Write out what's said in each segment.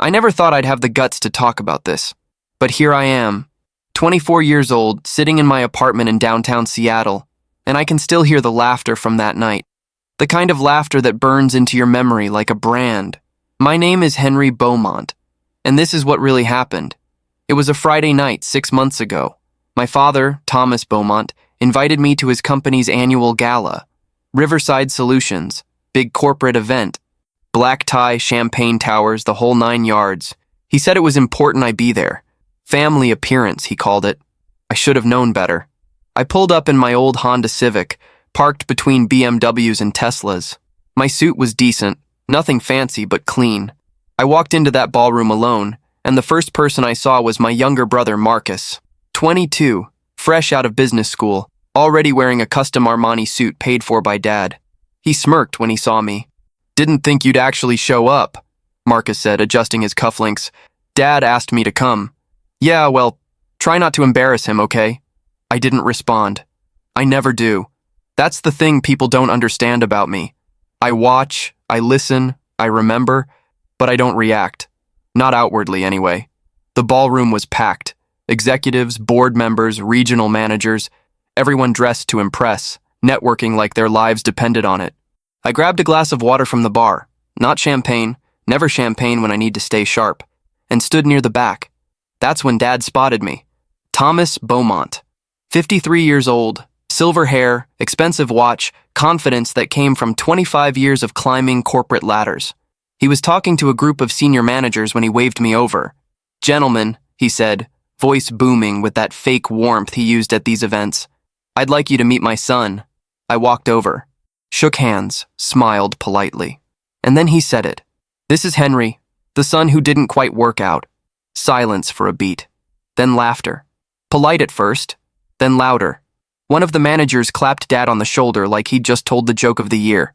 I never thought I'd have the guts to talk about this. But here I am, 24 years old, sitting in my apartment in downtown Seattle, and I can still hear the laughter from that night. The kind of laughter that burns into your memory like a brand. My name is Henry Beaumont, and this is what really happened. It was a Friday night 6 months ago. My father, Thomas Beaumont, invited me to his company's annual gala. Riverside Solutions, big corporate event. Black tie, champagne towers, the whole 9 yards. He said it was important I be there. Family appearance, he called it. I should have known better. I pulled up in my old Honda Civic, parked between BMWs and Teslas. My suit was decent, nothing fancy but clean. I walked into that ballroom alone, and the first person I saw was my younger brother Marcus, 22, fresh out of business school, already wearing a custom Armani suit paid for by Dad. He smirked when he saw me. "Didn't think you'd actually show up," Marcus said, adjusting his cufflinks. "Dad asked me to come." "Yeah, well, try not to embarrass him, okay?" I didn't respond. I never do. That's the thing people don't understand about me. I watch, I listen, I remember, but I don't react. Not outwardly, anyway. The ballroom was packed. Executives, board members, regional managers, everyone dressed to impress, networking like their lives depended on it. I grabbed a glass of water from the bar, not champagne, never champagne when I need to stay sharp, and stood near the back. That's when Dad spotted me. Thomas Beaumont, 53 years old, silver hair, expensive watch, confidence that came from 25 years of climbing corporate ladders. He was talking to a group of senior managers when he waved me over. "Gentlemen," he said, voice booming with that fake warmth he used at these events, "I'd like you to meet my son." I walked over, shook hands, smiled politely. And then he said it. "This is Henry, the son who didn't quite work out." Silence for a beat. Then laughter. Polite at first, then louder. One of the managers clapped Dad on the shoulder like he'd just told the joke of the year.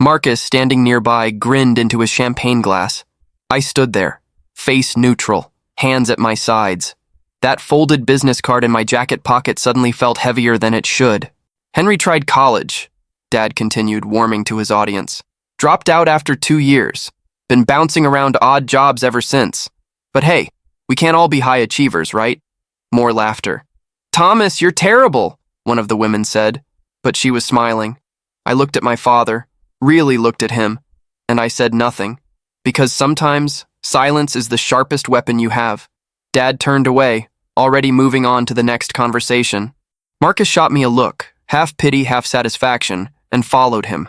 Marcus, standing nearby, grinned into his champagne glass. I stood there, face neutral, hands at my sides. That folded business card in my jacket pocket suddenly felt heavier than it should. "Henry tried college," Dad continued, warming to his audience. "Dropped out after 2 years. Been bouncing around odd jobs ever since. But hey, we can't all be high achievers, right?" More laughter. "Thomas, you're terrible," one of the women said, but she was smiling. I looked at my father, really looked at him, and I said nothing, because sometimes silence is the sharpest weapon you have. Dad turned away, already moving on to the next conversation. Marcus shot me a look, half pity, half satisfaction, and followed him.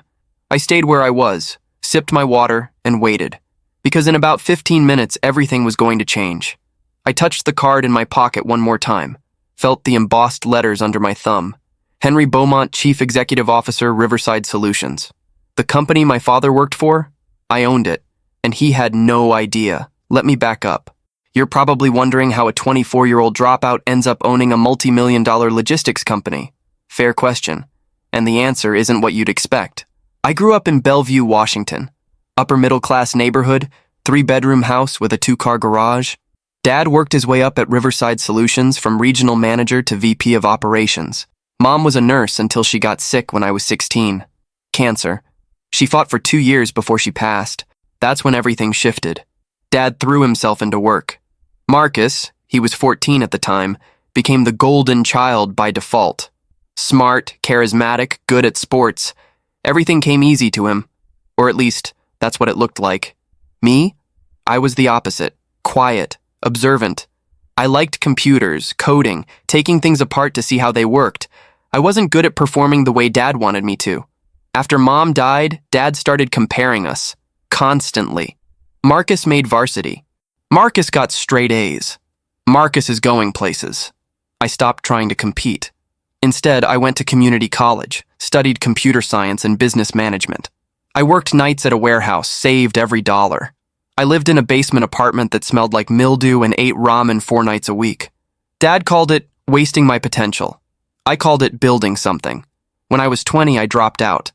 I stayed where I was, sipped my water, and waited, because in about 15 minutes everything was going to change. I touched the card in my pocket one more time, felt the embossed letters under my thumb. Henry Beaumont, Chief Executive Officer, Riverside Solutions. The company my father worked for? I owned it, and he had no idea. Let me back up. You're probably wondering how a 24-year-old dropout ends up owning a multi-million-dollar logistics company. Fair question, and the answer isn't what you'd expect. I grew up in Bellevue, Washington. Upper-middle-class neighborhood, 3-bedroom house with a 2-car garage. Dad worked his way up at Riverside Solutions from regional manager to VP of operations. Mom was a nurse until she got sick when I was 16. Cancer. She fought for 2 years before she passed. That's when everything shifted. Dad threw himself into work. Marcus, he was 14 at the time, became the golden child by default. Smart, charismatic, good at sports. Everything came easy to him. Or at least, that's what it looked like. Me? I was the opposite. Quiet. Observant. I liked computers, coding, taking things apart to see how they worked. I wasn't good at performing the way Dad wanted me to. After Mom died, Dad started comparing us. Constantly. Marcus made varsity. Marcus got straight A's. Marcus is going places. I stopped trying to compete. Instead, I went to community college, studied computer science and business management. I worked nights at a warehouse, saved every dollar. I lived in a basement apartment that smelled like mildew and ate ramen 4 nights a week. Dad called it wasting my potential. I called it building something. When I was 20, I dropped out.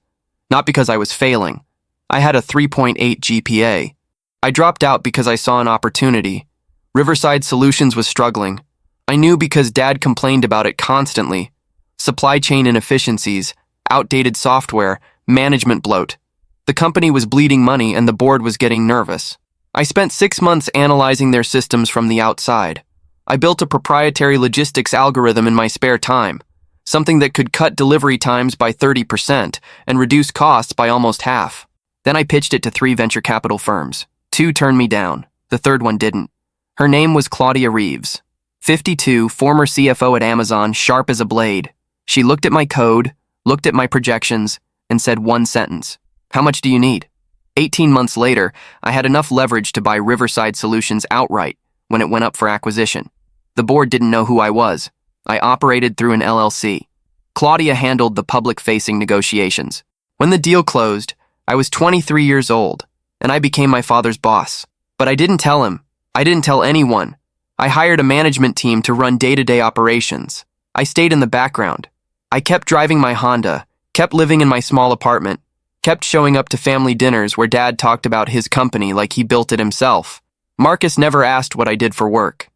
Not because I was failing. I had a 3.8 GPA. I dropped out because I saw an opportunity. Riverside Solutions was struggling. I knew because Dad complained about it constantly. Supply chain inefficiencies, outdated software, management bloat. The company was bleeding money and the board was getting nervous. I spent 6 months analyzing their systems from the outside. I built a proprietary logistics algorithm in my spare time, something that could cut delivery times by 30% and reduce costs by almost half. Then I pitched it to 3 venture capital firms. 2 turned me down. The third one didn't. Her name was Claudia Reeves, 52, former CFO at Amazon, sharp as a blade. She looked at my code, looked at my projections, and said one sentence: "How much do you need?" 18 months later, I had enough leverage to buy Riverside Solutions outright when it went up for acquisition. The board didn't know who I was. I operated through an LLC. Claudia handled the public-facing negotiations. When the deal closed, I was 23 years old, and I became my father's boss. But I didn't tell him. I didn't tell anyone. I hired a management team to run day-to-day operations. I stayed in the background. I kept driving my Honda, kept living in my small apartment, kept showing up to family dinners where Dad talked about his company like he built it himself. Marcus never asked what I did for work.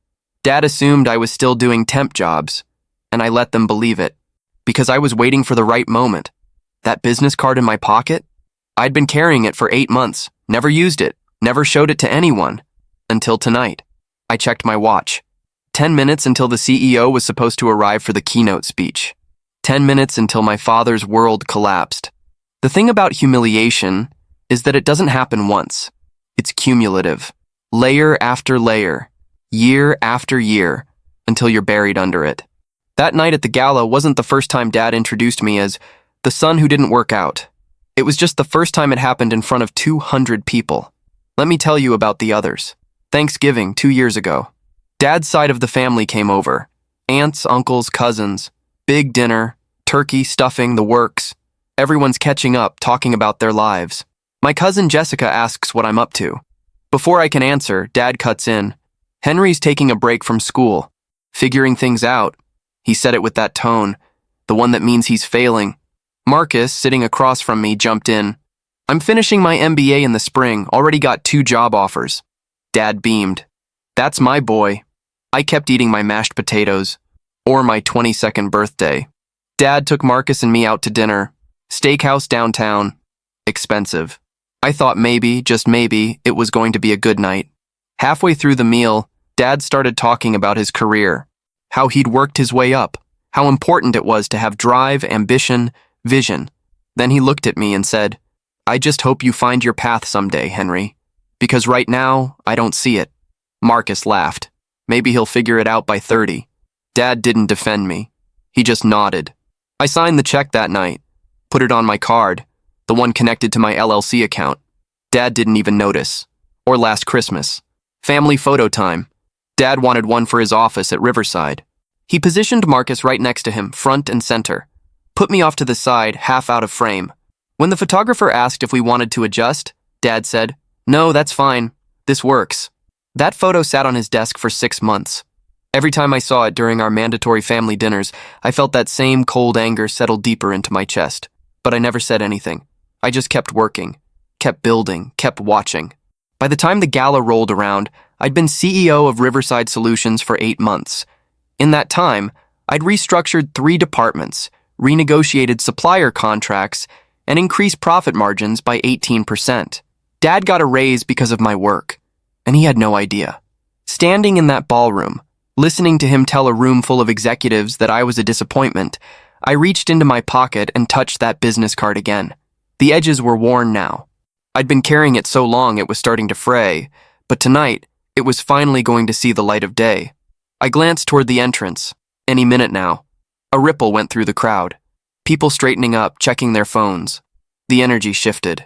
Dad assumed I was still doing temp jobs, and I let them believe it, because I was waiting for the right moment. That business card in my pocket? I'd been carrying it for 8 months, never used it, never showed it to anyone, until tonight. I checked my watch. 10 minutes until the CEO was supposed to arrive for the keynote speech. 10 minutes until my father's world collapsed. The thing about humiliation is that it doesn't happen once. It's cumulative. Layer after layer, year after year, until you're buried under it. That night at the gala wasn't the first time Dad introduced me as the son who didn't work out. It was just the first time it happened in front of 200 people. Let me tell you about the others. Thanksgiving 2 years ago. Dad's side of the family came over. Aunts, uncles, cousins. Big dinner, turkey, stuffing, the works. Everyone's catching up, talking about their lives. My cousin Jessica asks what I'm up to. Before I can answer, Dad cuts in. "Henry's taking a break from school. Figuring things out." He said it with that tone, the one that means he's failing. Marcus, sitting across from me, jumped in. "I'm finishing my MBA in the spring, already got 2 job offers." Dad beamed. "That's my boy." I kept eating my mashed potatoes, or my 22nd birthday. Dad took Marcus and me out to dinner. Steakhouse downtown. Expensive. I thought maybe, just maybe, it was going to be a good night. Halfway through the meal, Dad started talking about his career, how he'd worked his way up, how important it was to have drive, ambition, vision. Then he looked at me and said, "I just hope you find your path someday, Henry, because right now, I don't see it." Marcus laughed. Maybe he'll figure it out by 30. Dad didn't defend me. He just nodded. I signed the check that night, put it on my card, the one connected to my LLC account. Dad didn't even notice. Or last Christmas. Family photo time. Dad wanted one for his office at Riverside. He positioned Marcus right next to him, front and center. Put me off to the side, half out of frame. When the photographer asked if we wanted to adjust, Dad said, "No, that's fine. This works." That photo sat on his desk for 6 months. Every time I saw it during our mandatory family dinners, I felt that same cold anger settle deeper into my chest. But I never said anything. I just kept working, kept building, kept watching. By the time the gala rolled around, I'd been CEO of Riverside Solutions for 8 months. In that time, I'd restructured 3 departments, renegotiated supplier contracts, and increased profit margins by 18%. Dad got a raise because of my work, and he had no idea. Standing in that ballroom, listening to him tell a room full of executives that I was a disappointment, I reached into my pocket and touched that business card again. The edges were worn now. I'd been carrying it so long it was starting to fray, but tonight, it was finally going to see the light of day. I glanced toward the entrance. Any minute now. A ripple went through the crowd. People straightening up, checking their phones. The energy shifted.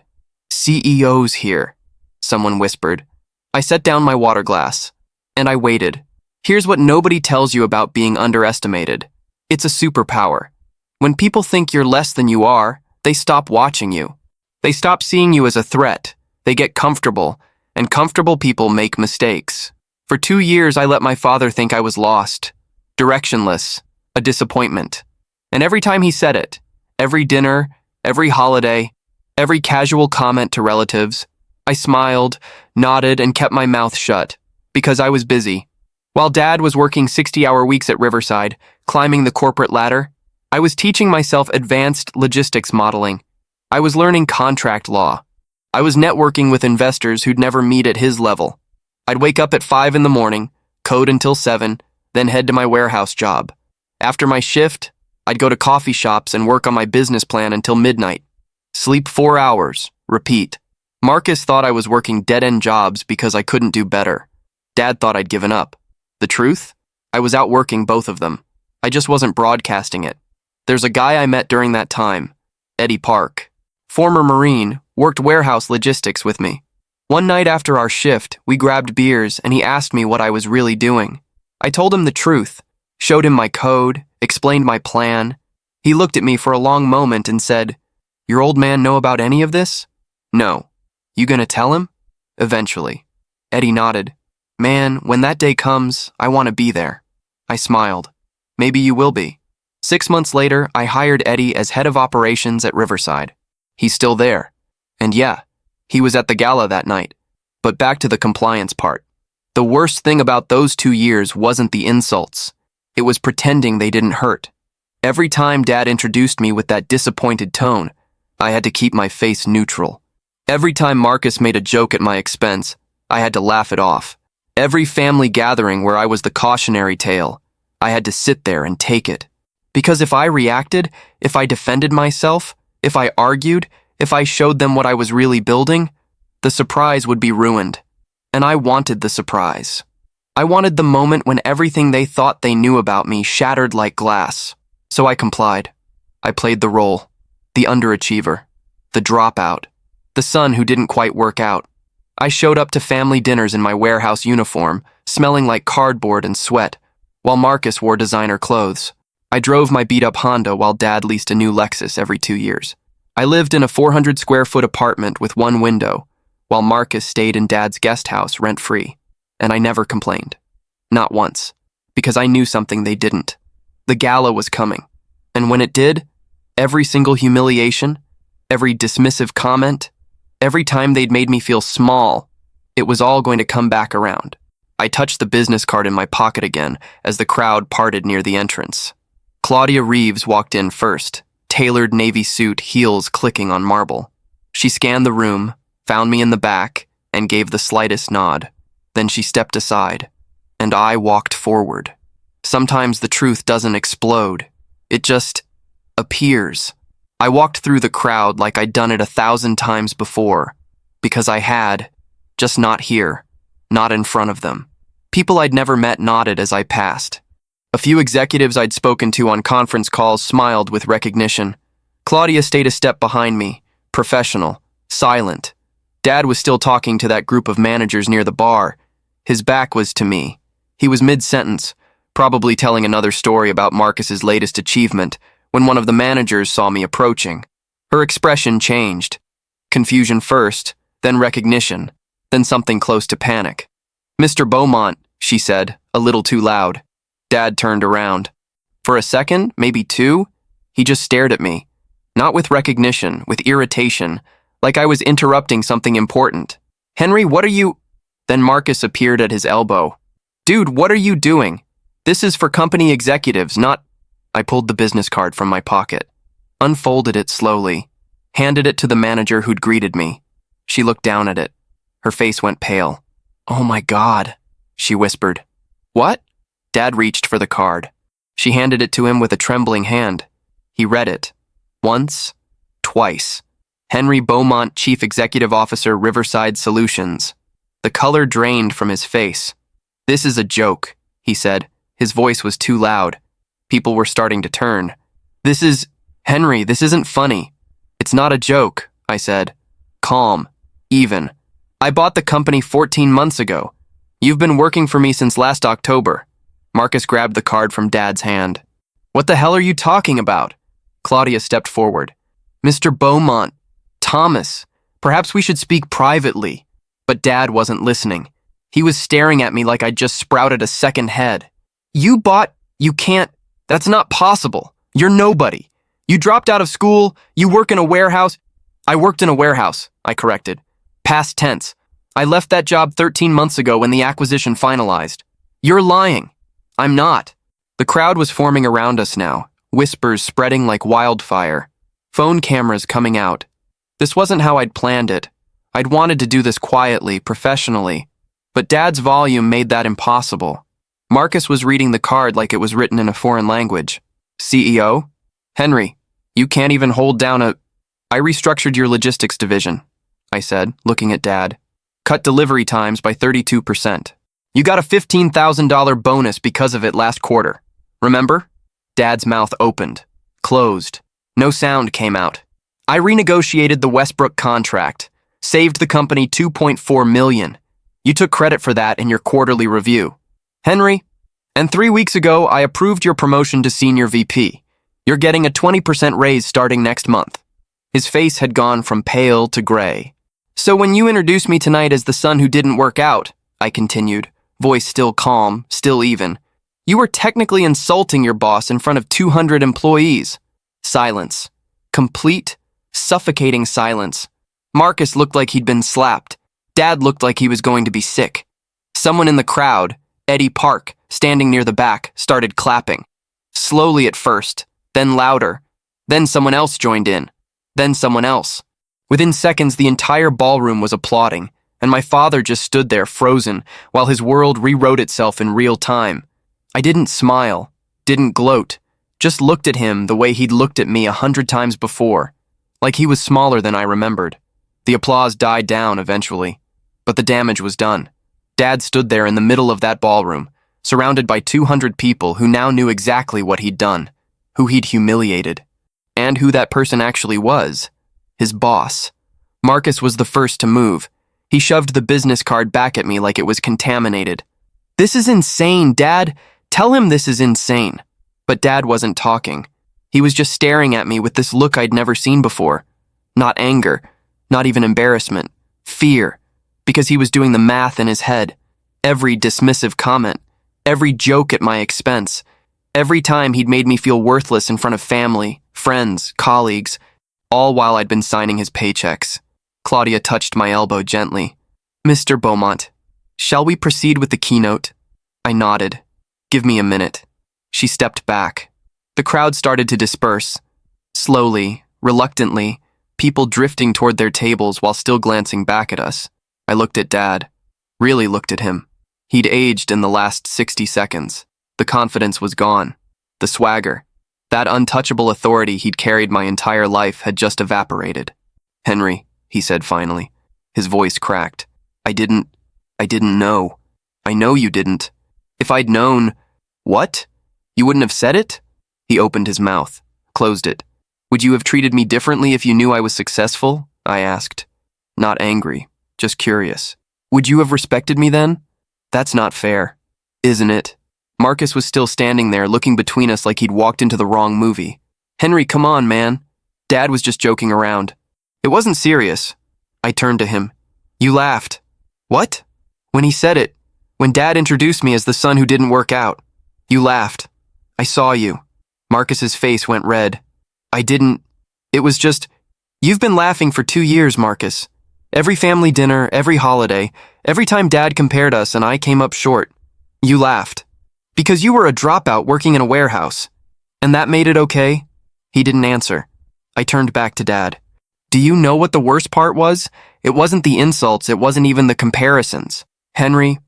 "CEO's here," someone whispered. I set down my water glass, and I waited. Here's what nobody tells you about being underestimated. It's a superpower. When people think you're less than you are, they stop watching you. They stop seeing you as a threat. They get comfortable, and comfortable people make mistakes. For 2 years, I let my father think I was lost, directionless, a disappointment. And every time he said it, every dinner, every holiday, every casual comment to relatives, I smiled, nodded, and kept my mouth shut, because I was busy. While Dad was working 60-hour weeks at Riverside, climbing the corporate ladder, I was teaching myself advanced logistics modeling. I was learning contract law. I was networking with investors who'd never meet at his level. I'd wake up at 5 in the morning, code until 7, then head to my warehouse job. After my shift, I'd go to coffee shops and work on my business plan until midnight. Sleep 4 hours, repeat. Marcus thought I was working dead-end jobs because I couldn't do better. Dad thought I'd given up. The truth? I was outworking both of them. I just wasn't broadcasting it. There's a guy I met during that time, Eddie Park. Former Marine, worked warehouse logistics with me. One night after our shift, we grabbed beers and he asked me what I was really doing. I told him the truth, showed him my code, explained my plan. He looked at me for a long moment and said, "Your old man know about any of this?" "No." "You gonna tell him?" "Eventually." Eddie nodded. "Man, when that day comes, I want to be there." I smiled. "Maybe you will be." 6 months later, I hired Eddie as head of operations at Riverside. He's still there. And yeah, he was at the gala that night. But back to the compliance part. The worst thing about those 2 years wasn't the insults. It was pretending they didn't hurt. Every time Dad introduced me with that disappointed tone, I had to keep my face neutral. Every time Marcus made a joke at my expense, I had to laugh it off. Every family gathering where I was the cautionary tale, I had to sit there and take it. Because if I reacted, if I defended myself, if I argued, if I showed them what I was really building, the surprise would be ruined. And I wanted the surprise. I wanted the moment when everything they thought they knew about me shattered like glass. So I complied. I played the role. The underachiever. The dropout. The son who didn't quite work out. I showed up to family dinners in my warehouse uniform, smelling like cardboard and sweat, while Marcus wore designer clothes. I drove my beat-up Honda while Dad leased a new Lexus every 2 years. I lived in a 400-square-foot apartment with one window, while Marcus stayed in Dad's guest house rent-free. And I never complained. Not once. Because I knew something they didn't. The gala was coming. And when it did, every single humiliation, every dismissive comment, every time they'd made me feel small, it was all going to come back around. I touched the business card in my pocket again as the crowd parted near the entrance. Claudia Reeves walked in first, tailored navy suit, heels clicking on marble. She scanned the room, found me in the back, and gave the slightest nod. Then she stepped aside, and I walked forward. Sometimes the truth doesn't explode. It just appears. I walked through the crowd like I'd done it 1,000 times before, because I had, just not here, not in front of them. People I'd never met nodded as I passed. A few executives I'd spoken to on conference calls smiled with recognition. Claudia stayed a step behind me, professional, silent. Dad was still talking to that group of managers near the bar. His back was to me. He was mid-sentence, probably telling another story about Marcus's latest achievement, when one of the managers saw me approaching. Her expression changed. Confusion first, then recognition, then something close to panic. "Mr. Beaumont," she said, a little too loud. Dad turned around. For a second, maybe 2, he just stared at me. Not with recognition, with irritation, like I was interrupting something important. "Henry, what are you—" Then Marcus appeared at his elbow. "Dude, what are you doing? This is for company executives, not—" I pulled the business card from my pocket, unfolded it slowly, handed it to the manager who'd greeted me. She looked down at it. Her face went pale. "Oh my God," she whispered. "What?" Dad reached for the card. She handed it to him with a trembling hand. He read it. Once, twice. Henry Beaumont, Chief Executive Officer, Riverside Solutions. The color drained from his face. "This is a joke," he said. His voice was too loud. People were starting to turn. Henry, this isn't funny." "It's not a joke," I said. Calm. Even. "I bought the company 14 months ago. You've been working for me since last October." Marcus grabbed the card from Dad's hand. "What the hell are you talking about?" Claudia stepped forward. "Mr. Beaumont, Thomas, perhaps we should speak privately." But Dad wasn't listening. He was staring at me like I'd just sprouted a second head. You can't, that's not possible. You're nobody. You dropped out of school, you work in a warehouse." "I worked in a warehouse," I corrected. Past tense. "I left that job 13 months ago when the acquisition finalized." "You're lying." "I'm not." The crowd was forming around us now, whispers spreading like wildfire, phone cameras coming out. This wasn't how I'd planned it. I'd wanted to do this quietly, professionally, but Dad's volume made that impossible. Marcus was reading the card like it was written in a foreign language. CEO? Henry, you can't even hold down a... I restructured your logistics division, I said, looking at Dad. Cut delivery times by 32%. You got a $15,000 bonus because of it last quarter. Remember? Dad's mouth opened, closed. No sound came out. I renegotiated the Westbrook contract, saved the company $2.4 million. You took credit for that in your quarterly review. Henry, and 3 weeks ago, I approved your promotion to senior VP. You're getting a 20% raise starting next month. His face had gone from pale to gray. So when you introduced me tonight as the son who didn't work out, I continued, voice still calm, still even, you were technically insulting your boss in front of 200 employees. Silence. Complete, suffocating silence. Marcus looked like he'd been slapped. Dad looked like he was going to be sick. Someone in the crowd, Eddie Park, standing near the back, started clapping. Slowly at first, then louder. Then someone else joined in. Then someone else. Within seconds, the entire ballroom was applauding, and my father just stood there frozen while his world rewrote itself in real time. I didn't smile, didn't gloat, just looked at him the way he'd looked at me 100 times before, like he was smaller than I remembered. The applause died down eventually, but the damage was done. Dad stood there in the middle of that ballroom, surrounded by 200 people who now knew exactly what he'd done, who he'd humiliated, and who that person actually was. His boss. Marcus was the first to move. He shoved the business card back at me like it was contaminated. This is insane, Dad. Tell him this is insane. But Dad wasn't talking. He was just staring at me with this look I'd never seen before. Not anger, not even embarrassment. Fear. Because he was doing the math in his head. Every dismissive comment. Every joke at my expense. Every time he'd made me feel worthless in front of family, friends, colleagues, all while I'd been signing his paychecks. Claudia touched my elbow gently. Mr. Beaumont, shall we proceed with the keynote? I nodded. Give me a minute. She stepped back. The crowd started to disperse. Slowly, reluctantly, people drifting toward their tables while still glancing back at us. I looked at Dad. Really looked at him. He'd aged in the last 60 seconds. The confidence was gone. The swagger. That untouchable authority he'd carried my entire life had just evaporated. Henry, he said finally. His voice cracked. I didn't know. I know you didn't. If I'd known... What? You wouldn't have said it? He opened his mouth, closed it. Would you have treated me differently if you knew I was successful? I asked. Not angry, just curious. Would you have respected me then? That's not fair, isn't it? Marcus was still standing there, looking between us like he'd walked into the wrong movie. Henry, come on, man. Dad was just joking around. It wasn't serious. I turned to him. You laughed. What? When he said it, when Dad introduced me as the son who didn't work out. You laughed. I saw you. Marcus's face went red. I didn't. It was just, you've been laughing for 2 years, Marcus. Every family dinner, every holiday, every time Dad compared us and I came up short. You laughed. Because you were a dropout working in a warehouse. And that made it okay? He didn't answer. I turned back to Dad. Do you know what the worst part was? It wasn't the insults, it wasn't even the comparisons. Henry,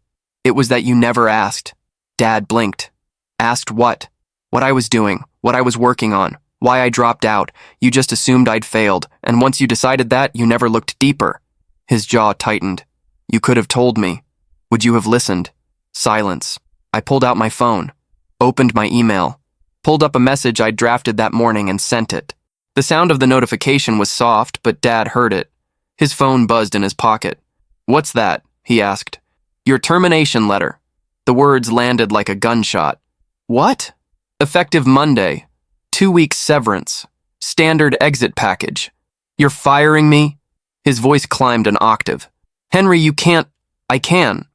it was that you never asked. Dad blinked. Asked what? What I was doing, what I was working on, why I dropped out. You just assumed I'd failed, and once you decided that, you never looked deeper. His jaw tightened. You could have told me. Would you have listened? Silence. I pulled out my phone, opened my email, pulled up a message I'd drafted that morning and sent it. The sound of the notification was soft, but Dad heard it. His phone buzzed in his pocket. What's that? He asked. Your termination letter. The words landed like a gunshot. What? Effective Monday. 2 weeks severance. Standard exit package. You're firing me? His voice climbed an octave. Henry, you can't. I can.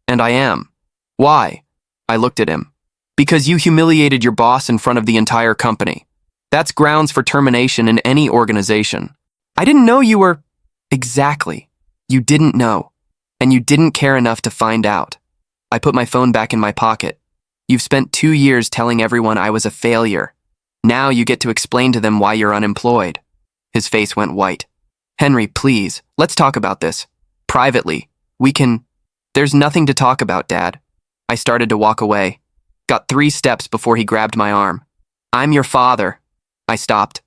And I am. Why? I looked at him. Because you humiliated your boss in front of the entire company. That's grounds for termination in any organization. I didn't know you were... Exactly. You didn't know. And you didn't care enough to find out. I put my phone back in my pocket. You've spent 2 years telling everyone I was a failure. Now you get to explain to them why you're unemployed. His face went white. Henry, please, let's talk about this. Privately. There's nothing to talk about, Dad. I started to walk away. Got 3 steps before he grabbed my arm. I'm your father. I stopped,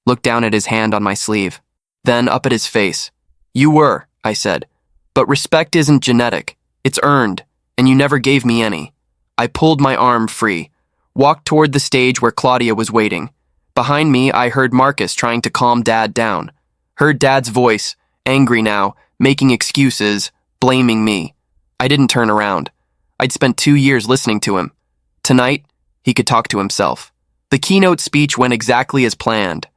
looked down at his hand on my sleeve, then up at his face. You were, I said. But respect isn't genetic. It's earned, and you never gave me any. I pulled my arm free, walked toward the stage where Claudia was waiting. Behind me, I heard Marcus trying to calm Dad down. Heard Dad's voice, angry now, making excuses, blaming me. I didn't turn around. I'd spent 2 years listening to him. Tonight, he could talk to himself. The keynote speech went exactly as planned.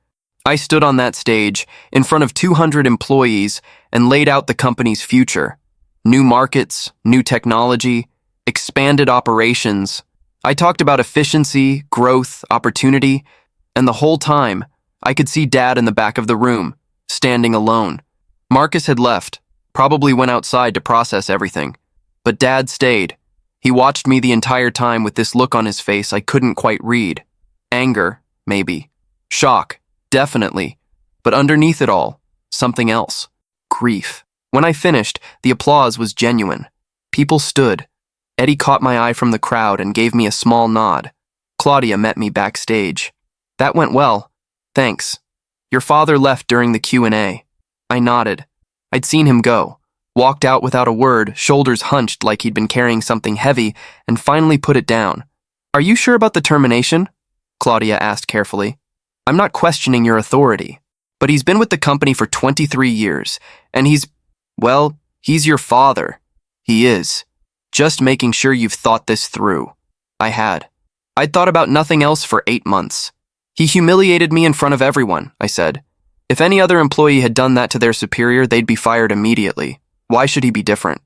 I stood on that stage, in front of 200 employees, and laid out the company's future. New markets, new technology, expanded operations. I talked about efficiency, growth, opportunity, and the whole time, I could see Dad in the back of the room, standing alone. Marcus had left, probably went outside to process everything. But Dad stayed. He watched me the entire time with this look on his face I couldn't quite read. Anger, maybe. Shock, definitely. But underneath it all, something else. Grief. When I finished, the applause was genuine. People stood. Eddie caught my eye from the crowd and gave me a small nod. Claudia met me backstage. That went well. Thanks. Your father left during the Q&A. I nodded. I'd seen him go. Walked out without a word, shoulders hunched like he'd been carrying something heavy, and finally put it down. Are you sure about the termination? Claudia asked carefully. I'm not questioning your authority, but he's been with the company for 23 years, and he's your father. He is. Just making sure you've thought this through. I had. I'd thought about nothing else for 8 months. He humiliated me in front of everyone, I said. If any other employee had done that to their superior, they'd be fired immediately. Why should he be different?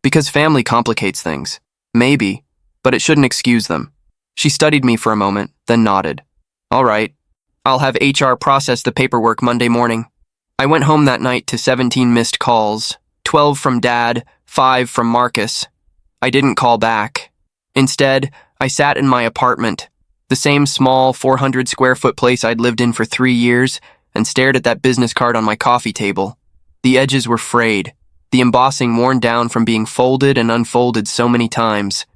Because family complicates things. Maybe, but it shouldn't excuse them. She studied me for a moment, then nodded. All right. I'll have HR process the paperwork Monday morning. I went home that night to 17 missed calls, 12 from Dad, 5 from Marcus. I didn't call back. Instead, I sat in my apartment, the same small 400 square foot place I'd lived in for 3 years, and stared at that business card on my coffee table. The edges were frayed, the embossing worn down from being folded and unfolded so many times.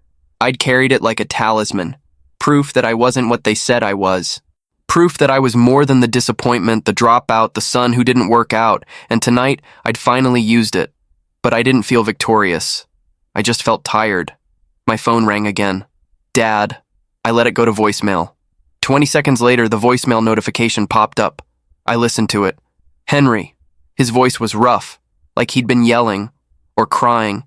I'd carried it like a talisman, proof that I wasn't what they said I was. Proof that I was more than the disappointment, the dropout, the son who didn't work out, and tonight I'd finally used it. But I didn't feel victorious. I just felt tired. My phone rang again. Dad. I let it go to voicemail. 20 seconds later, the voicemail notification popped up. I listened to it. Henry. His voice was rough, like he'd been yelling or crying.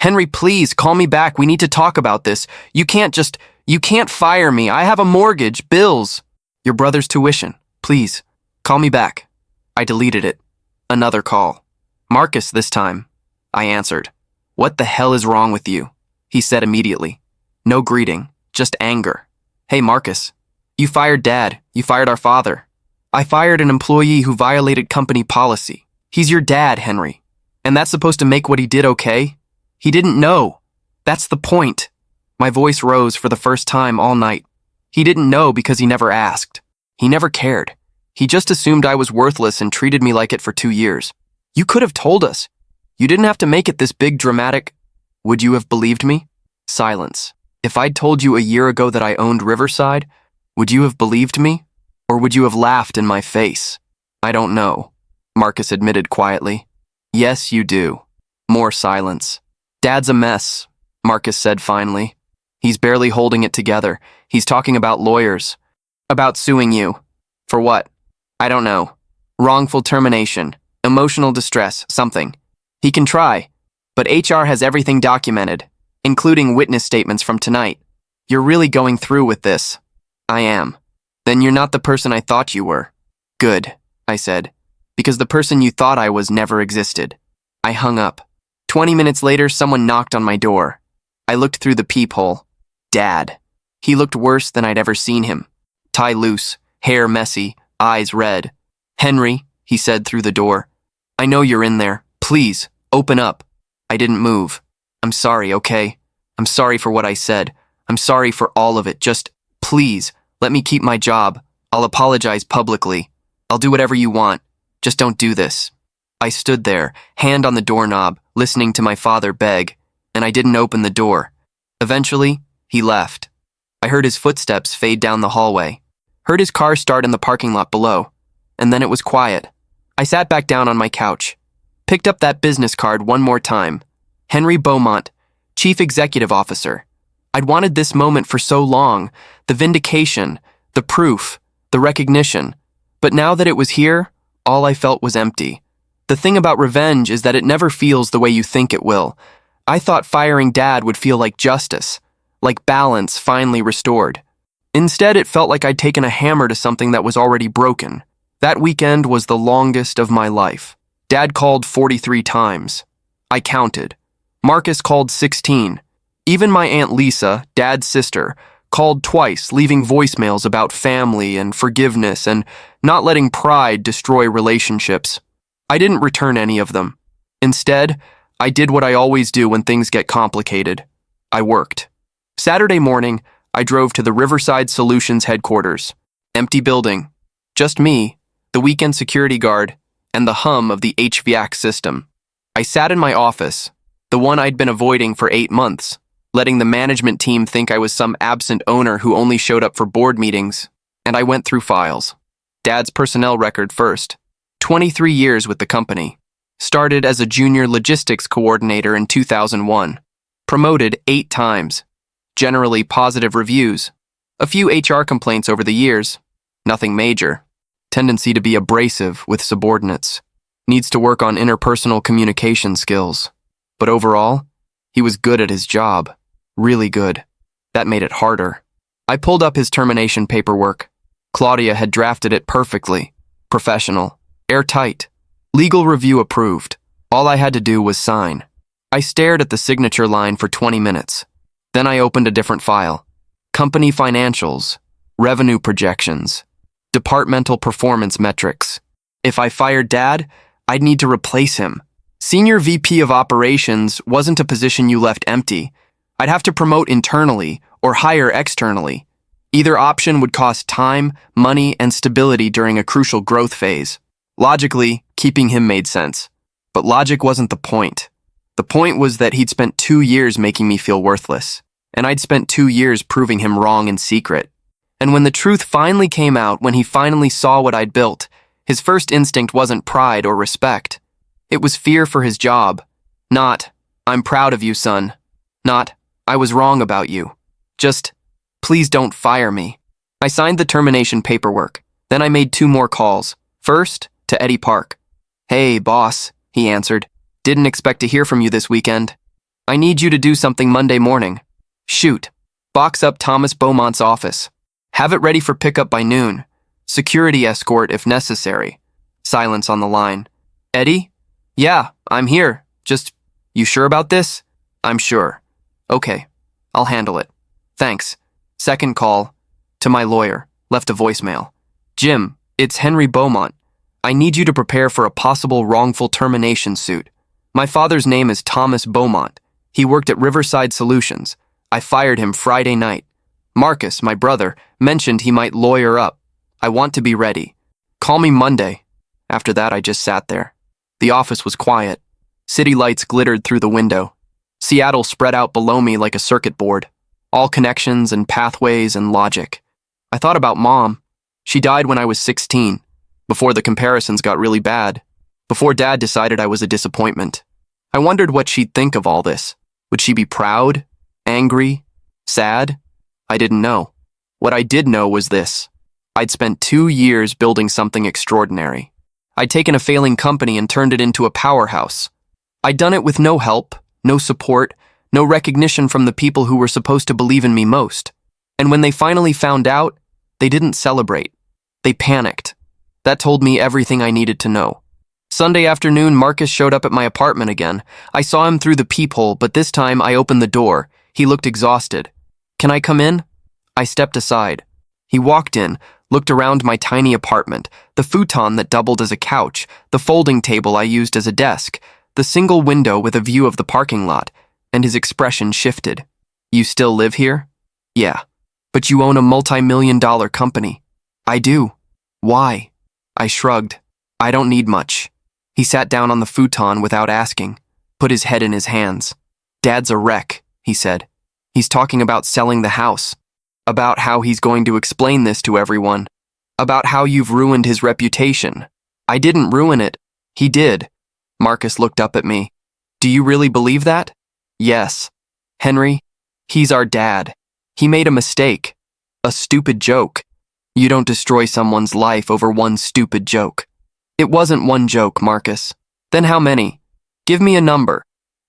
Henry, please, call me back. We need to talk about this. You can't fire me. I have a mortgage, bills. Your brother's tuition. Please, call me back. I deleted it. Another call. Marcus this time. I answered. What the hell is wrong with you? He said immediately. No greeting, just anger. Hey, Marcus. You fired Dad. You fired our father. I fired an employee who violated company policy. He's your dad, Henry. And that's supposed to make what he did okay? He didn't know. That's the point. My voice rose for the first time all night. He didn't know because he never asked. He never cared. He just assumed I was worthless and treated me like it for 2 years. You could have told us. You didn't have to make it this big dramatic. Would you have believed me? Silence. If I'd told you a year ago that I owned Riverside, would you have believed me? Or would you have laughed in my face? I don't know, Marcus admitted quietly. Yes, you do. More silence. Dad's a mess, Marcus said finally. He's barely holding it together. He's talking about lawyers. About suing you. For what? I don't know. Wrongful termination. Emotional distress. Something. He can try. But HR has everything documented, including witness statements from tonight. You're really going through with this. I am. Then you're not the person I thought you were. Good, I said, because the person you thought I was never existed. I hung up. 20 minutes later, someone knocked on my door. I looked through the peephole. Dad. He looked worse than I'd ever seen him. Tie loose, hair messy, eyes red. Henry, he said through the door. I know you're in there. Please, open up. I didn't move. I'm sorry, okay? I'm sorry for what I said. I'm sorry for all of it. Just, please, let me keep my job. I'll apologize publicly. I'll do whatever you want. Just don't do this. I stood there, hand on the doorknob, listening to my father beg, and I didn't open the door. Eventually, he left. I heard his footsteps fade down the hallway, heard his car start in the parking lot below, and then it was quiet. I sat back down on my couch, picked up that business card one more time. Henry Beaumont, Chief Executive Officer. I'd wanted this moment for so long, the vindication, the proof, the recognition. But now that it was here, all I felt was empty. The thing about revenge is that it never feels the way you think it will. I thought firing Dad would feel like justice, like balance finally restored. Instead, it felt like I'd taken a hammer to something that was already broken. That weekend was the longest of my life. Dad called 43 times. I counted. Marcus called 16. Even my Aunt Lisa, Dad's sister, called twice, leaving voicemails about family and forgiveness and not letting pride destroy relationships. I didn't return any of them. Instead, I did what I always do when things get complicated. I worked. Saturday morning, I drove to the Riverside Solutions headquarters. Empty building. Just me, the weekend security guard, and the hum of the HVAC system. I sat in my office, the one I'd been avoiding for 8 months, letting the management team think I was some absent owner who only showed up for board meetings, and I went through files. Dad's personnel record first. 23 years with the company. Started as a junior logistics coordinator in 2001. Promoted 8 times. Generally positive reviews. A few HR complaints over the years. Nothing major. Tendency to be abrasive with subordinates. Needs to work on interpersonal communication skills. But overall, he was good at his job. Really good. That made it harder. I pulled up his termination paperwork. Claudia had drafted it perfectly. Professional. Airtight. Legal review approved. All I had to do was sign. I stared at the signature line for 20 minutes. Then I opened a different file. Company financials. Revenue projections. Departmental performance metrics. If I fired Dad, I'd need to replace him. Senior VP of Operations wasn't a position you left empty. I'd have to promote internally or hire externally. Either option would cost time, money, and stability during a crucial growth phase. Logically, keeping him made sense. But logic wasn't the point. The point was that he'd spent 2 years making me feel worthless, and I'd spent 2 years proving him wrong in secret. And when the truth finally came out, when he finally saw what I'd built, his first instinct wasn't pride or respect. It was fear for his job. Not, I'm proud of you, son. Not, I was wrong about you. Just, please don't fire me. I signed the termination paperwork. Then I made 2 more calls. First, to Eddie Park. Hey, boss, he answered. Didn't expect to hear from you this weekend. I need you to do something Monday morning. Shoot. Box up Thomas Beaumont's office. Have it ready for pickup by noon. Security escort if necessary. Silence on the line. Eddie? Yeah, I'm here. Just, you sure about this? I'm sure. Okay, I'll handle it. Thanks. Second call. To my lawyer. Left a voicemail. Jim, it's Henry Beaumont. I need you to prepare for a possible wrongful termination suit. My father's name is Thomas Beaumont. He worked at Riverside Solutions. I fired him Friday night. Marcus, my brother, mentioned he might lawyer up. I want to be ready. Call me Monday. After that, I just sat there. The office was quiet. City lights glittered through the window. Seattle spread out below me like a circuit board. All connections and pathways and logic. I thought about Mom. She died when I was 16, before the comparisons got really bad, before Dad decided I was a disappointment. I wondered what she'd think of all this. Would she be proud? Angry? Sad? I didn't know. What I did know was this. I'd spent 2 years building something extraordinary. I'd taken a failing company and turned it into a powerhouse. I'd done it with no help, no support, no recognition from the people who were supposed to believe in me most. And when they finally found out, they didn't celebrate. They panicked. That told me everything I needed to know. Sunday afternoon, Marcus showed up at my apartment again. I saw him through the peephole, but this time I opened the door. He looked exhausted. Can I come in? I stepped aside. He walked in, looked around my tiny apartment, the futon that doubled as a couch, the folding table I used as a desk, the single window with a view of the parking lot, and his expression shifted. You still live here? Yeah. But you own a multi-million-dollar company. I do. Why? I shrugged. I don't need much. He sat down on the futon without asking, put his head in his hands. "Dad's a wreck," he said. "He's talking about selling the house, about how he's going to explain this to everyone, about how you've ruined his reputation." "I didn't ruin it. He did." Marcus looked up at me. "Do you really believe that?" "Yes. Henry, he's our dad. He made a mistake. A stupid joke. You don't destroy someone's life over one stupid joke." "It wasn't one joke, Marcus." "Then how many? Give me a number.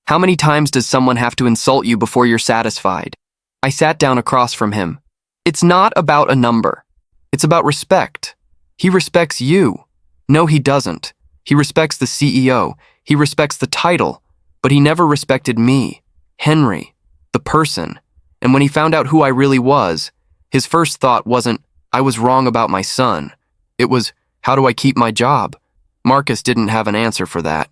How many times does someone have to insult you before you're satisfied?" I sat down across from him. "It's not about a number. It's about respect. He respects you." "No, he doesn't. He respects the CEO. He respects the title. But he never respected me, Henry, the person. And when he found out who I really was, his first thought wasn't, I was wrong about my son. It was, how do I keep my job?" Marcus didn't have an answer for that.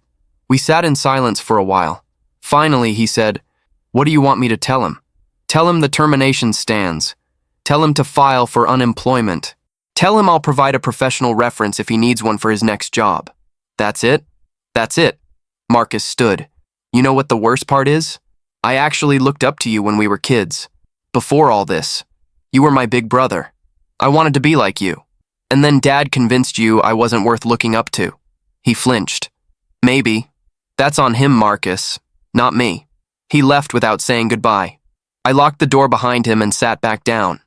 We sat in silence for a while. Finally, he said, "What do you want me to tell him?" "Tell him the termination stands. Tell him to file for unemployment. Tell him I'll provide a professional reference if he needs one for his next job." "That's it?" "That's it." Marcus stood. "You know what the worst part is? I actually looked up to you when we were kids. Before all this. You were my big brother. I wanted to be like you. And then Dad convinced you I wasn't worth looking up to." He flinched. "Maybe. That's on him, Marcus, not me." He left without saying goodbye. I locked the door behind him and sat back down.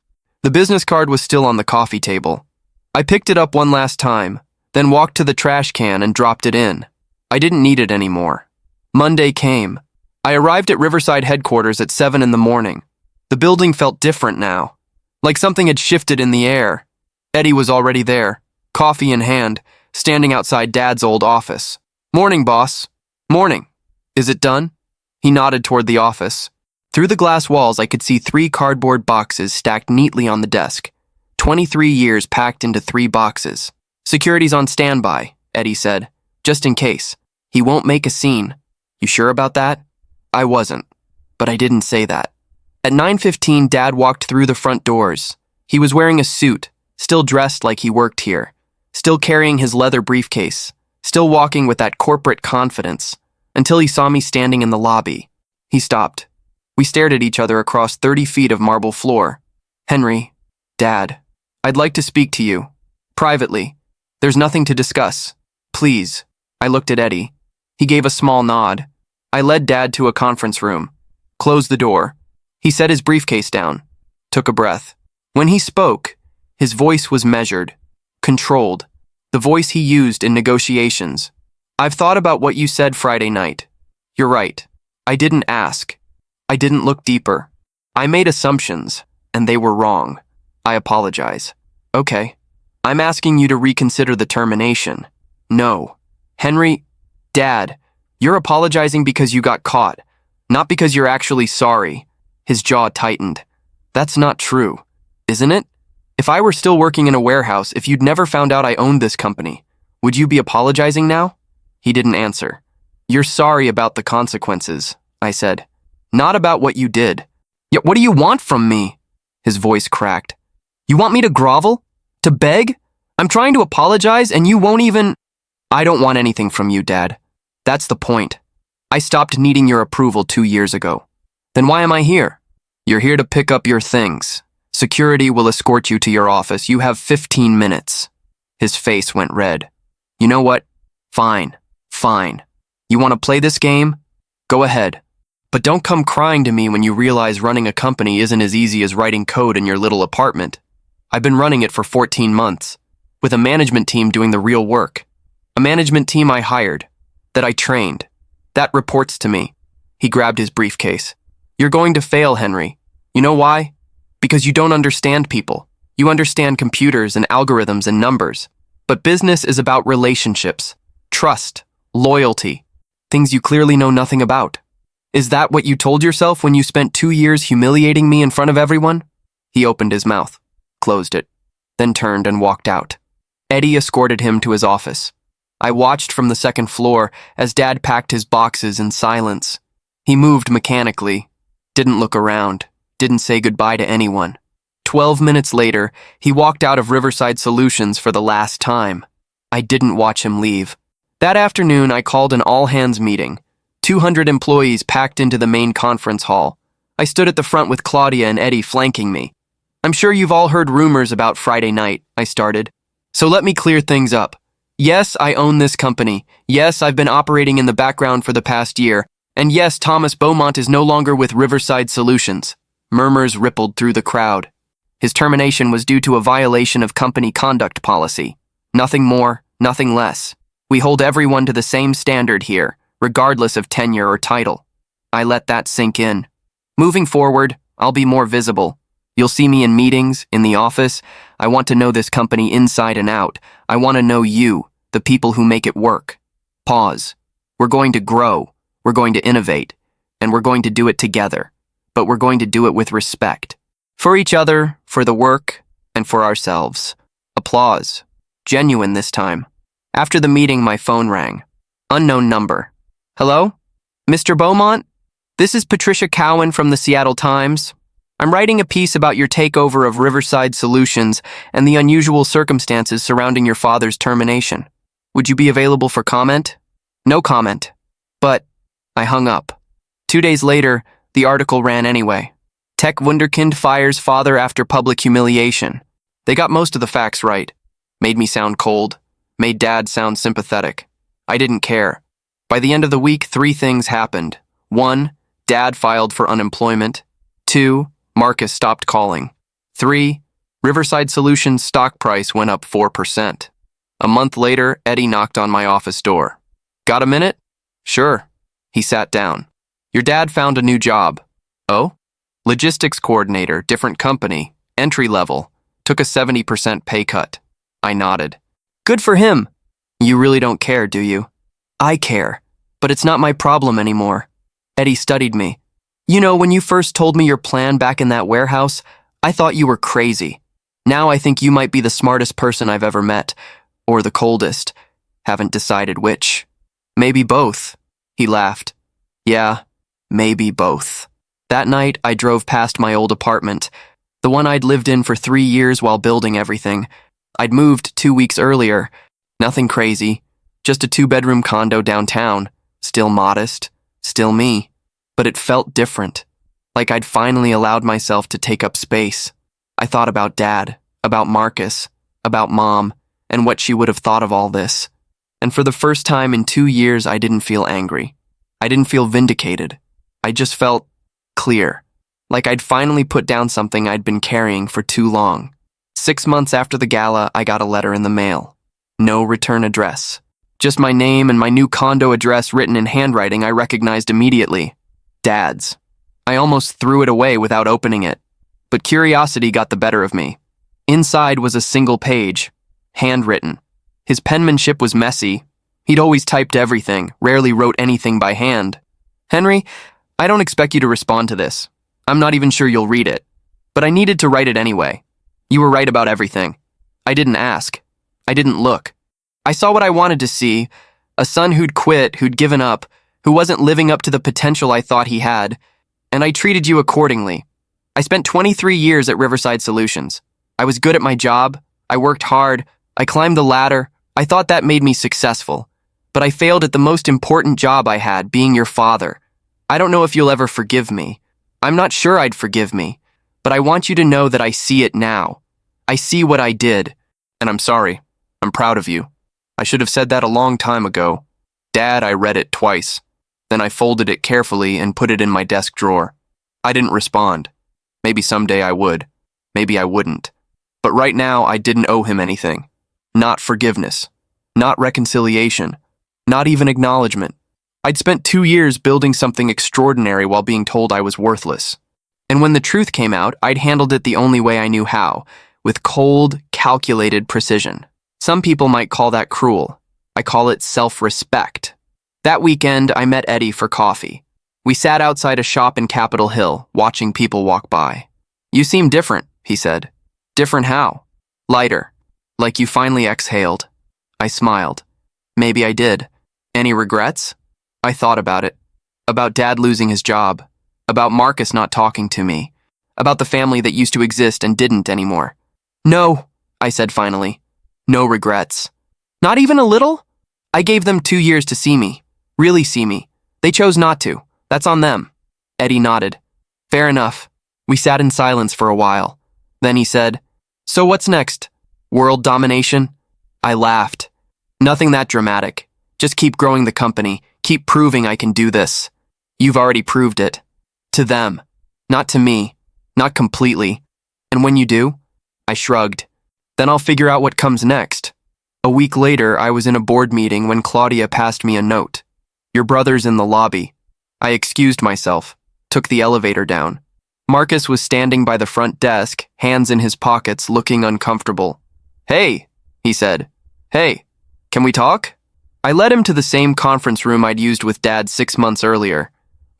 The business card was still on the coffee table. I picked it up one last time, then walked to the trash can and dropped it in. I didn't need it anymore. Monday came. I arrived at Riverside headquarters at 7 in the morning. The building felt different now, like something had shifted in the air. Eddie was already there, coffee in hand, standing outside Dad's old office. "Morning, boss." "Morning. Is it done?" He nodded toward the office. Through the glass walls, I could see 3 cardboard boxes stacked neatly on the desk. 23 years packed into 3 boxes. "Security's on standby," Eddie said, "just in case. He won't make a scene." "You sure about that?" I wasn't, but I didn't say that. At 9:15, Dad walked through the front doors. He was wearing a suit, still dressed like he worked here, still carrying his leather briefcase, still walking with that corporate confidence, until he saw me standing in the lobby. He stopped. We stared at each other across 30 feet of marble floor. "Henry, Dad, I'd like to speak to you. Privately. There's nothing to discuss. Please." I looked at Eddie. He gave a small nod. I led Dad to a conference room, closed the door. He set his briefcase down, took a breath. When he spoke, his voice was measured, controlled, the voice he used in negotiations. "I've thought about what you said Friday night. You're right. I didn't ask. I didn't look deeper. I made assumptions, and they were wrong. I apologize." "Okay. I'm asking you to reconsider the termination." "No. Henry, Dad, you're apologizing because you got caught, not because you're actually sorry." His jaw tightened. "That's not true, isn't it? If I were still working in a warehouse, if you'd never found out I owned this company, would you be apologizing now?" He didn't answer. "You're sorry about the consequences," I said. "Not about what you did." "Yet what do you want from me?" His voice cracked. "You want me to grovel? To beg? I'm trying to apologize and you won't even—" "I don't want anything from you, Dad. That's the point. I stopped needing your approval 2 years ago. Then why am I here?" "You're here to pick up your things. Security will escort you to your office. You have 15 minutes. His face went red. "You know what? Fine. You want to play this game? Go ahead. But don't come crying to me when you realize running a company isn't as easy as writing code in your little apartment. I've been running it for 14 months, with a management team doing the real work. A management team I hired, that I trained, that reports to me." He grabbed his briefcase. "You're going to fail, Henry. You know why? Because you don't understand people. You understand computers and algorithms and numbers. But business is about relationships, trust, loyalty, things you clearly know nothing about. Is that what you told yourself when you spent 2 years humiliating me in front of everyone?" He opened his mouth, closed it, then turned and walked out. Eddie escorted him to his office. I watched from the second floor as Dad packed his boxes in silence. He moved mechanically, didn't look around, didn't say goodbye to anyone. 12 minutes later, he walked out of Riverside Solutions for the last time. I didn't watch him leave. That afternoon, I called an all-hands meeting. 200 employees packed into the main conference hall. I stood at the front with Claudia and Eddie flanking me. I'm sure you've all heard rumors about Friday night, I started. So let me clear things up. Yes, I own this company. Yes, I've been operating in the background for the past year. And yes, Thomas Beaumont is no longer with Riverside Solutions. Murmurs rippled through the crowd. His termination was due to a violation of company conduct policy. Nothing more, nothing less. We hold everyone to the same standard here, regardless of tenure or title. I let that sink in. Moving forward, I'll be more visible. You'll see me in meetings, in the office. I want to know this company inside and out. I want to know you, the people who make it work. Pause. We're going to grow. We're going to innovate. And we're going to do it together. But we're going to do it with respect. For each other, for the work, and for ourselves. Applause. Genuine this time. After the meeting, my phone rang. Unknown number. Hello? Mr. Beaumont? This is Patricia Cowan from the Seattle Times. I'm writing a piece about your takeover of Riverside Solutions and the unusual circumstances surrounding your father's termination. Would you be available for comment? No comment. But I hung up. 2 days later, the article ran anyway. Tech Wunderkind fires father after public humiliation. They got most of the facts right. Made me sound cold. Made Dad sound sympathetic. I didn't care. By the end of the week, 3 things happened. 1, Dad filed for unemployment. 2, Marcus stopped calling. 3, Riverside Solutions stock price went up 4%. A month later, Eddie knocked on my office door. Got a minute? Sure. He sat down. Your dad found a new job. Oh? Logistics coordinator, different company, entry level. Took a 70% pay cut. I nodded. Good for him. You really don't care, do you? I care, but it's not my problem anymore. Eddie studied me. You know, when you first told me your plan back in that warehouse, I thought you were crazy. Now I think you might be the smartest person I've ever met, or the coldest. Haven't decided which. Maybe both. He laughed. Yeah, maybe both. That night, I drove past my old apartment, the one I'd lived in for 3 years while building everything. I'd moved 2 weeks earlier. Nothing crazy. Just a 2-bedroom condo downtown. Still modest. Still me. But it felt different. Like I'd finally allowed myself to take up space. I thought about Dad, about Marcus, about Mom, and what she would have thought of all this. And for the first time in 2 years, I didn't feel angry. I didn't feel vindicated. I just felt clear. Like I'd finally put down something I'd been carrying for too long. 6 months after the gala, I got a letter in the mail. No return address. Just my name and my new condo address written in handwriting I recognized immediately. Dad's. I almost threw it away without opening it. But curiosity got the better of me. Inside was a single page. Handwritten. His penmanship was messy. He'd always typed everything, rarely wrote anything by hand. Henry, I don't expect you to respond to this. I'm not even sure you'll read it. But I needed to write it anyway. You were right about everything. I didn't ask. I didn't look. I saw what I wanted to see, a son who'd quit, who'd given up, who wasn't living up to the potential I thought he had, and I treated you accordingly. I spent 23 years at Riverside Solutions. I was good at my job. I worked hard. I climbed the ladder. I thought that made me successful. But I failed at the most important job I had, being your father. I don't know if you'll ever forgive me. I'm not sure I'd forgive me. But I want you to know that I see it now. I see what I did, and I'm sorry. I'm proud of you. I should have said that a long time ago. Dad, I read it twice. Then I folded it carefully and put it in my desk drawer. I didn't respond. Maybe someday I would. Maybe I wouldn't. But right now, I didn't owe him anything. Not forgiveness. Not reconciliation. Not even acknowledgement. I'd spent 2 years building something extraordinary while being told I was worthless. And when the truth came out, I'd handled it the only way I knew how, with cold, calculated precision. Some people might call that cruel. I call it self-respect. That weekend, I met Eddie for coffee. We sat outside a shop in Capitol Hill, watching people walk by. You seem different, he said. Different how? Lighter. Like you finally exhaled. I smiled. Maybe I did. Any regrets? I thought about it. About Dad losing his job. About Marcus not talking to me. About the family that used to exist and didn't anymore. No, I said finally. No regrets. Not even a little? I gave them 2 years to see me. Really see me. They chose not to. That's on them. Eddie nodded. Fair enough. We sat in silence for a while. Then he said, So what's next? World domination? I laughed. Nothing that dramatic. Just keep growing the company. Keep proving I can do this. You've already proved it. To them. Not to me. Not completely. And when you do? I shrugged. Then I'll figure out what comes next. A week later, I was in a board meeting when Claudia passed me a note. Your brother's in the lobby. I excused myself, took the elevator down. Marcus was standing by the front desk, hands in his pockets, looking uncomfortable. Hey, he said. Hey, can we talk? I led him to the same conference room I'd used with Dad 6 months earlier.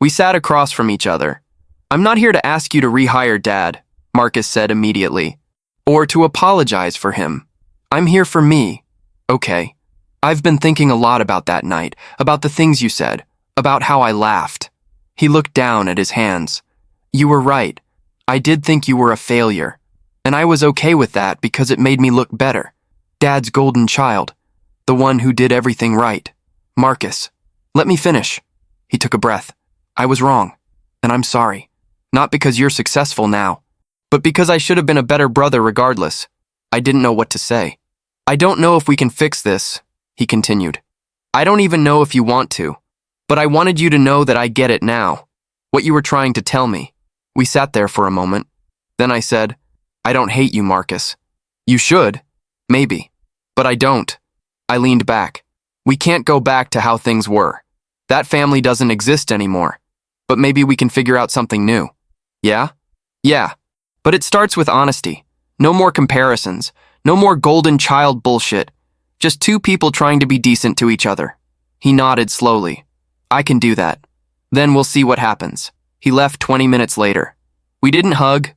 We sat across from each other. I'm not here to ask you to rehire Dad, Marcus said immediately, or to apologize for him. I'm here for me. Okay. I've been thinking a lot about that night, about the things you said, about how I laughed. He looked down at his hands. You were right. I did think you were a failure. And I was okay with that because it made me look better. Dad's golden child. The one who did everything right. Marcus. Let me finish. He took a breath. I was wrong. And I'm sorry. Not because you're successful now, but because I should have been a better brother regardless. I didn't know what to say. I don't know if we can fix this, he continued. I don't even know if you want to. But I wanted you to know that I get it now. What you were trying to tell me. We sat there for a moment. Then I said, I don't hate you, Marcus. You should. Maybe. But I don't. I leaned back. We can't go back to how things were. That family doesn't exist anymore. But maybe we can figure out something new. Yeah? Yeah. But it starts with honesty. No more comparisons. No more golden child bullshit. Just two people trying to be decent to each other. He nodded slowly. I can do that. Then we'll see what happens. He left 20 minutes later. We didn't hug,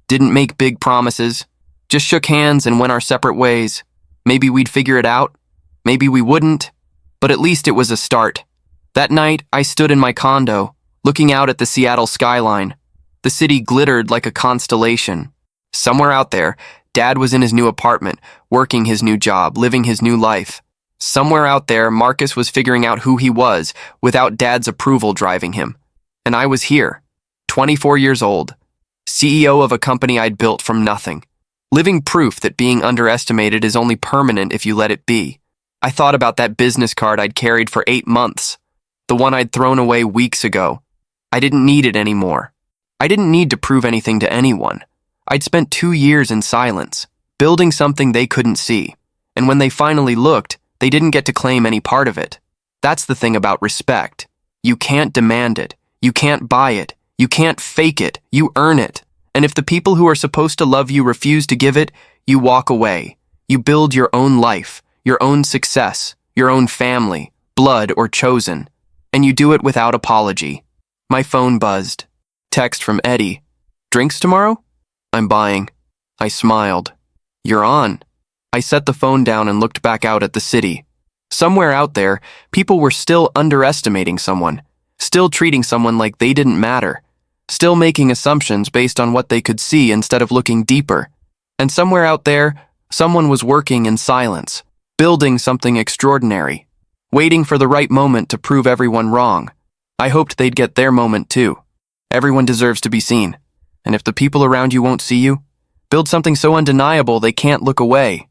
didn't make big promises, just shook hands and went our separate ways. Maybe we'd figure it out. Maybe we wouldn't. But at least it was a start. That night, I stood in my condo, looking out at the Seattle skyline. The city glittered like a constellation. Somewhere out there, Dad was in his new apartment, working his new job, living his new life. Somewhere out there, Marcus was figuring out who he was without Dad's approval driving him. And I was here, 24 years old, CEO of a company I'd built from nothing, living proof that being underestimated is only permanent if you let it be. I thought about that business card I'd carried for 8 months, the one I'd thrown away weeks ago. I didn't need it anymore. I didn't need to prove anything to anyone. I'd spent 2 years in silence, building something they couldn't see, and when they finally looked, they didn't get to claim any part of it. That's the thing about respect. You can't demand it. You can't buy it. You can't fake it. You earn it. And if the people who are supposed to love you refuse to give it, you walk away. You build your own life, your own success, your own family, blood or chosen. And you do it without apology. My phone buzzed. Text from Eddie. Drinks tomorrow? I'm buying. I smiled. You're on. I set the phone down and looked back out at the city. Somewhere out there, people were still underestimating someone, still treating someone like they didn't matter, still making assumptions based on what they could see instead of looking deeper. And somewhere out there, someone was working in silence, building something extraordinary, waiting for the right moment to prove everyone wrong. I hoped they'd get their moment too. Everyone deserves to be seen. And if the people around you won't see you, build something so undeniable they can't look away.